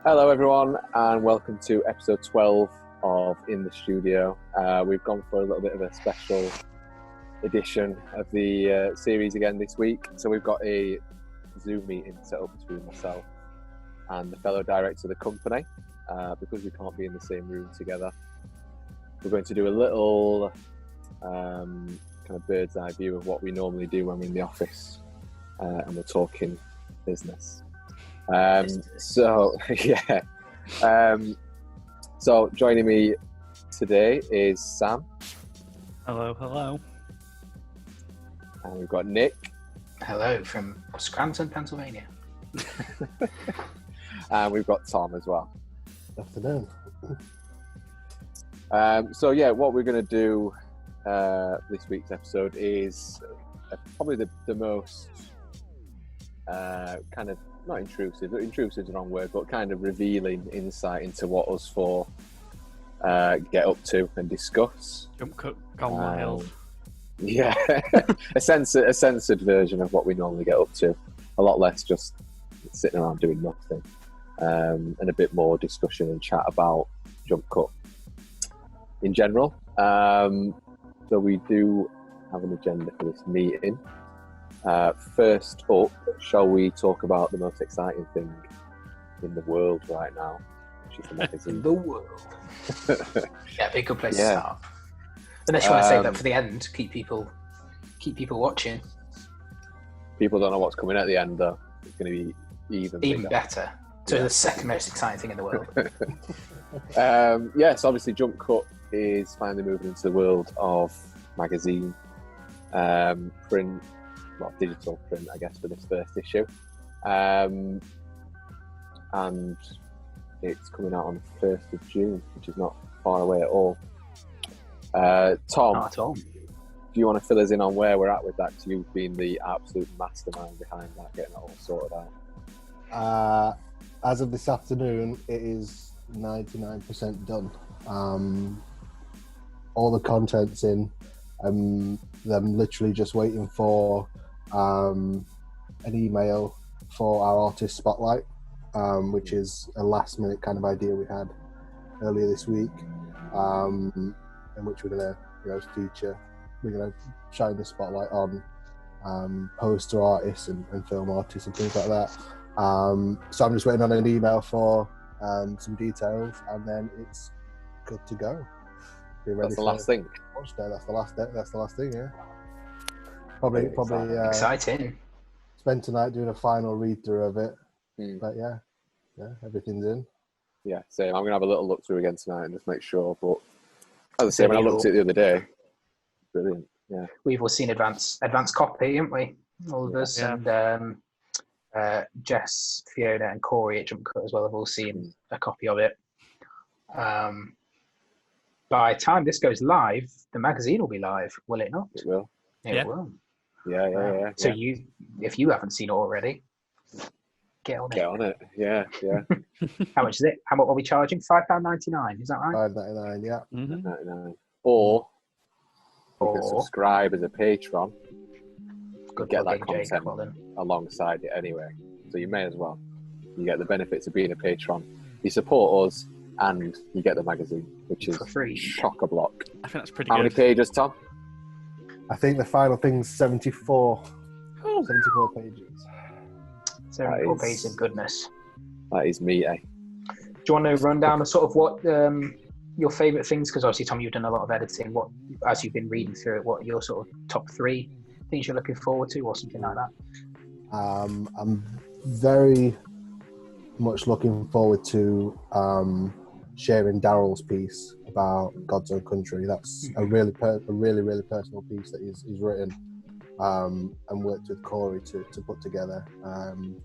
Hello everyone and welcome to episode 12 of In the Studio. We've gone for a little bit of a special edition of the series again this week. So we've got a Zoom meeting set up between myself and the fellow director of the company. Because we can't be in the same room together, we're going to do a little kind of bird's eye view of what we normally do when we're in the office and we're talking business. So joining me today is Sam. Hello. And we've got Nick. Hello from Scranton, Pennsylvania. And we've got Tom as well. Afternoon. What we're going to do this week's episode is probably the most kind of not intrusive. Intrusive is the wrong word, but kind of revealing insight into what us four get up to and discuss. JumpCut gone wild. Yeah, a censored version of what we normally get up to. A lot less just sitting around doing nothing, and a bit more discussion and chat about JumpCut in general. So we do have an agenda for this meeting. First up, shall we talk about the most exciting thing in the world right now, which is the magazine? The world. Yeah, be a good place to start. Unless you want to save that for the end, keep people watching. People don't know what's coming at the end, though. It's going to be even better. So the second most exciting thing in the world. Yes, obviously JumpCut is finally moving into the world of magazine, print. Well, digital print, I guess, for this first issue. And it's coming out on the 1st of June, which is not far away at all. Tom, Not at all. do you want to fill us in on where we're at with that? Because you've been the absolute mastermind behind that, getting it all sorted out. As of this afternoon, it is 99% done. All the content's in. I'm literally just waiting for an email for our artist spotlight, which is a last minute kind of idea we had earlier this week, in which we're gonna feature. We're gonna shine the spotlight on poster artists and film artists and things like that. So I'm just waiting on an email for some details, and then it's good to go. That's the last thing. That's the last thing. Yeah. Probably. Exciting. Spend tonight doing a final read through of it. But yeah, everything's in. Yeah, same. I'm gonna have a little look through again tonight and just make sure. But as I say, when I looked at it the other day, brilliant. Yeah. We've all seen advance copy, haven't we? All of us, yeah. And Jess, Fiona, and Corey at JumpCut as well have all seen a copy of it. By the time this goes live, the magazine will be live, will it not? It will. It will. Yeah. So if you haven't seen it already, get on it. Yeah. How much is it? How much are we charging? £5.99, is that right? $5.99, yeah. Mm-hmm. $5.99. Or you can subscribe as a patron. Good Get that plug-in, content Jakob, alongside it anyway. So you may as well. You get the benefits of being a patron. You support us, and you get the magazine, which is for free. Chock-a-block. I think that's pretty How good. many pages, Tom? I think the final thing's 74. 74 pages. 74 pages of goodness. That is meaty. Do you want to run down the sort of what your favourite things? Because obviously, Tom, you've done a lot of editing. What, as you've been reading through it, what are your sort of top 3 things you're looking forward to, or something like that? I'm very much looking forward to sharing Daryl's piece about God's Own Country. That's a really personal piece that he's written and worked with Corey to put together. And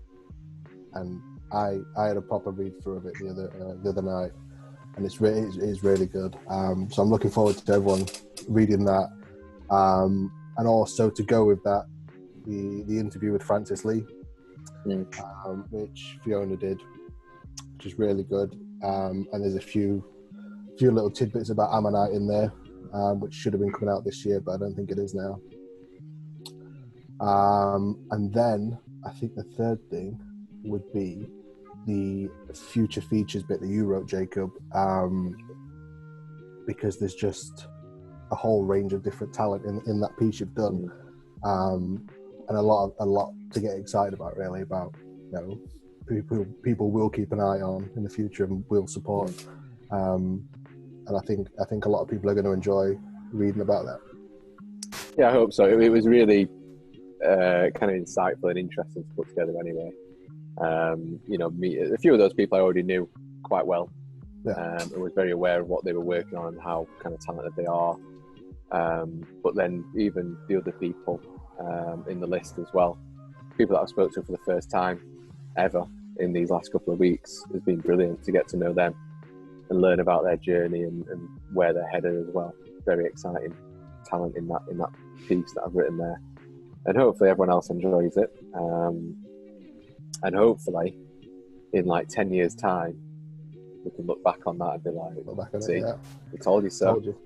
I had a proper read through of it the other night, and it's really good. So I'm looking forward to everyone reading that, and also to go with that, the interview with Francis Lee, which Fiona did, which is really good. And there's a few little tidbits about Ammonite in there, which should have been coming out this year, but I don't think it is now. And then I think the third thing would be the future features bit that you wrote, Jacob, because there's just a whole range of different talent in that piece you've done, and a lot to get excited about, really, about, people will keep an eye on in the future and will support, and I think a lot of people are going to enjoy reading about that. Yeah, I hope so. It was really kind of insightful and interesting to put together anyway. A few of those people I already knew quite well. I was very aware of what they were working on and how kind of talented they are. But then even the other people in the list as well, people that I've spoken to for the first time ever in these last couple of weeks, has been brilliant to get to know them and learn about their journey and where they're headed as well. Very exciting talent in that piece that I've written there, and hopefully everyone else enjoys it. And hopefully in like 10 years' time, we can look back on that and be like, see, we told you so. Told you.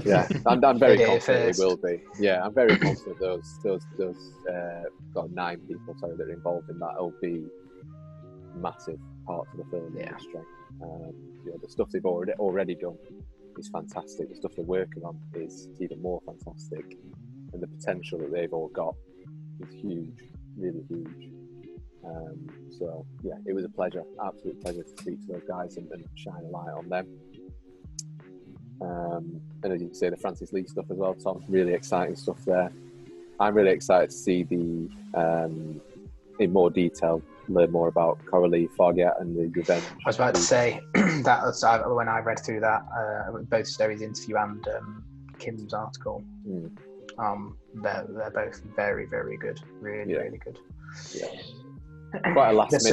Yeah, I'm very confident it will be. Yeah, I'm very confident those 9 people, that are involved in that will be massive parts of the film industry. The stuff they've already done is fantastic. The stuff they're working on is even more fantastic, and the potential that they've all got is huge, really huge. So yeah, it was a pleasure, absolute pleasure to speak to those guys and shine a light on them. And as you can say, the Francis Lee stuff as well, Tom, really exciting stuff there. I'm really excited to see in more detail, learn more about Coralie Fargiat and the Revenge. I was about to say that was, when I read through that, both Zoe's interview and Kim's article. They're both very, very good. Really, really good. Yeah. Quite a last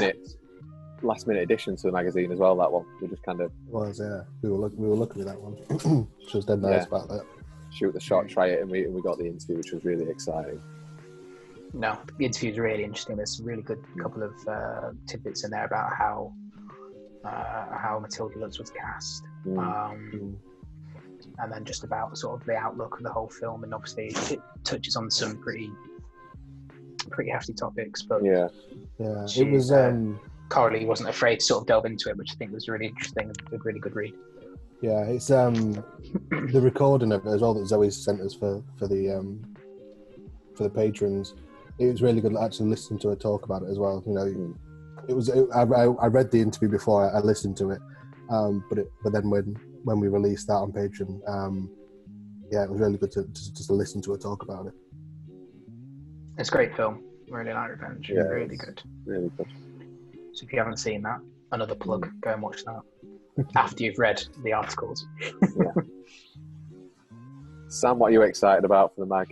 minute addition to the magazine as well. That one, we just kind of we were looking at that one. She was dead nice about that. Shoot the shot, try it, and we got the interview, which was really exciting. No, the interview is really interesting. There's a really good couple of tidbits in there about how Matilda Lutz was cast, and then just about sort of the outlook of the whole film. And obviously, it touches on some pretty hefty topics. But it was. Coralie wasn't afraid to sort of delve into it, which I think was really interesting and a really good read. Yeah, it's the recording of it as well that Zoe sent us for the patrons. It was really good actually listening to her talk about it as well. I read the interview before I listened to it, but then when we released that on Patreon, it was really good to just to listen to her talk about it. It's a great film. Really like Revenge. Yeah, really good. Really good. So if you haven't seen that, another plug, go and watch that after you've read the articles. Sam, what are you excited about for the mag?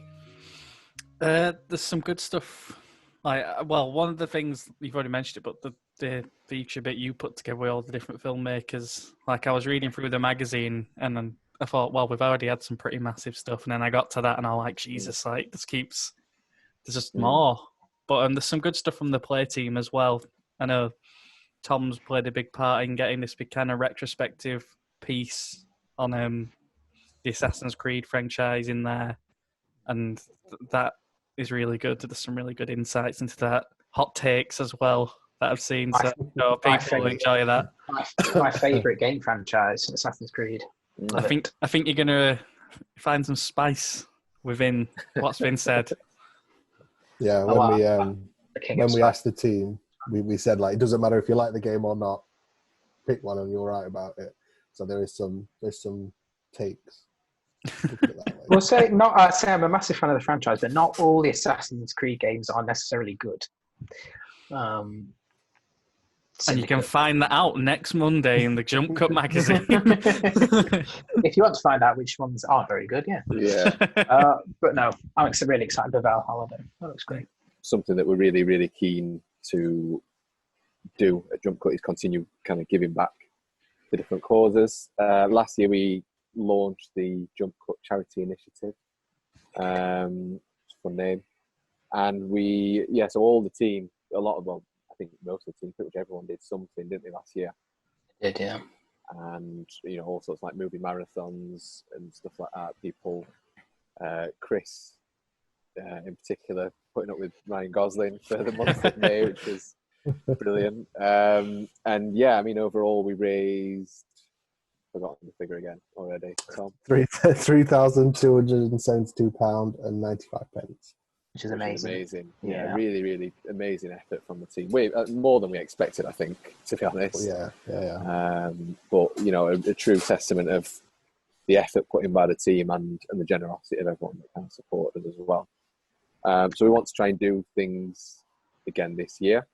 There's some good stuff. One of the things, you've already mentioned it, but the feature bit you put together with all the different filmmakers. Like, I was reading through the magazine and then I thought, well, we've already had some pretty massive stuff. And then I got to that and I was like, Jesus, there's just more. But there's some good stuff from the play team as well. I know Tom's played a big part in getting this big kind of retrospective piece on the Assassin's Creed franchise in there. And that is really good. There's some really good insights into that. Hot takes as well that I've seen. So people will enjoy that. My favourite game franchise, Assassin's Creed. I think you're going to find some spice within what's been said. Yeah, when we asked the team, we said, like, it doesn't matter if you like the game or not, pick one and you're right about it. So there's some takes. Well, I'd say I'm a massive fan of the franchise, but not all the Assassin's Creed games are necessarily good. And you can find that out next Monday in the JumpCut magazine. If you want to find out which ones aren't very good, but no, I'm really excited about Valhalla. That looks great. Something that we're really, really keen to do at JumpCut is continue kind of giving back to different causes. Last year we launched the JumpCut charity initiative. It's a fun name. And so all the team, I think most of the team, pretty much everyone did something, didn't they, last year? Did, yeah. And, all sorts like movie marathons and stuff like that. People, Chris in particular, putting up with Ryan Gosling for the month of May, which was Brilliant. And yeah, I mean, overall, we raised, forgotten the figure again already, Tom. £3,272.95. Which is amazing. Yeah, really, really amazing effort from the team. Way more than we expected, I think, to be honest. Yeah. But, you know, a true testament of the effort put in by the team and the generosity of everyone that kind of supported us as well. So we want to try and do things again this year.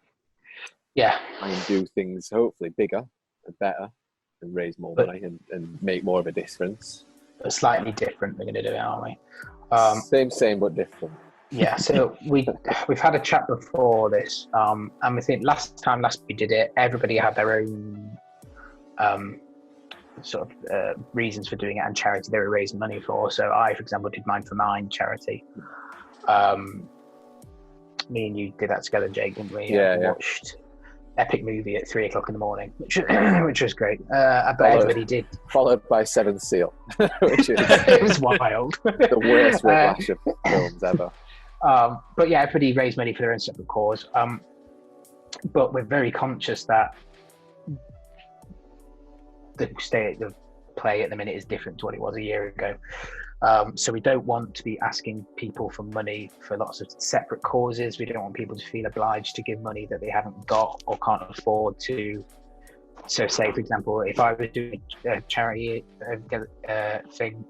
Yeah. And do things hopefully bigger and better and raise more money and make more of a difference. But slightly different, we're going to do it, aren't we? Same but different. Yeah, so we've had a chat before this, and we think last we did it, everybody had their own sort of reasons for doing it and charity they were raising money for. So I, for example, did mine for mine charity. Me and you did that together, Jake, didn't we? Yeah. Watched epic movie at 3 o'clock in the morning, which was great. But everybody did. Followed by Seventh Seal, which is It was wild. the worst whiplash of films ever. But yeah, everybody raised money for their own separate cause. But we're very conscious that the state of play at the minute is different to what it was a year ago. So we don't want to be asking people for money for lots of separate causes. We don't want people to feel obliged to give money that they haven't got or can't afford to. So say, for example, if I was doing a charity thing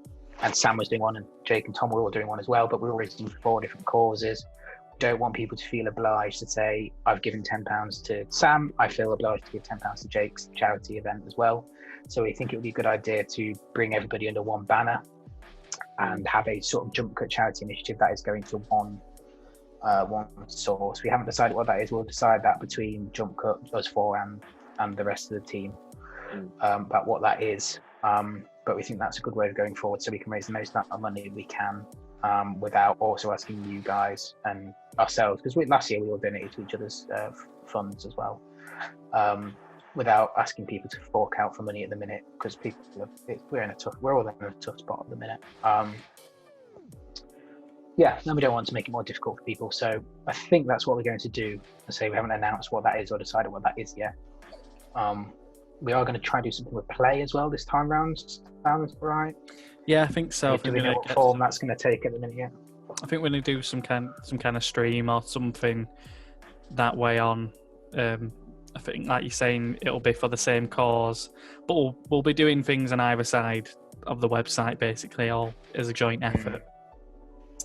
and Sam was doing one and Jake and Tom were all doing one as well, but we were raising for 4 different causes. We don't want people to feel obliged to say, I've given £10 to Sam, I feel obliged to give £10 to Jake's charity event as well. So we think it would be a good idea to bring everybody under one banner and have a sort of JumpCut charity initiative that is going to one source. We haven't decided what that is. We'll decide that between JumpCut, us 4 and the rest of the team about what that is. But we think that's a good way of going forward so we can raise the most amount of money we can without also asking you guys and ourselves, because last year we all donated to each other's funds as well, without asking people to fork out for money at the minute, because we're all in a tough spot at the minute. No, we don't want to make it more difficult for people, so I think that's what we're going to do. I say we haven't announced what that is or decided what that is yet. We are going to try and do something with play as well this time round. Sounds right? Yeah, I think so. Do we know what form that's going to take at the minute yet? I think we're going to do some kind of stream or something that way on. I think, like you're saying, it'll be for the same cause, but we'll be doing things on either side of the website, basically, all as a joint effort.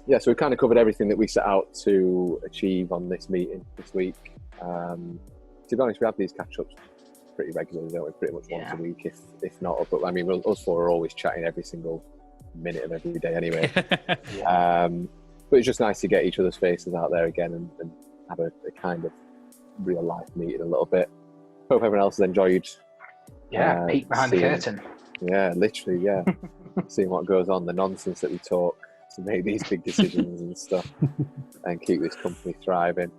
Yeah, so we kind of covered everything that we set out to achieve on this meeting this week. To be honest, we have these catch-ups pretty regularly, don't we? Pretty much once a week, if not. But I mean, us 4 are always chatting every single minute of every day anyway. But it's just nice to get each other's faces out there again and have a kind of real life meeting a little bit. Hope everyone else has enjoyed. Yeah, peek behind the curtain. Yeah, literally, yeah. Seeing what goes on, the nonsense that we talk to make these big decisions and stuff, and keep this company thriving.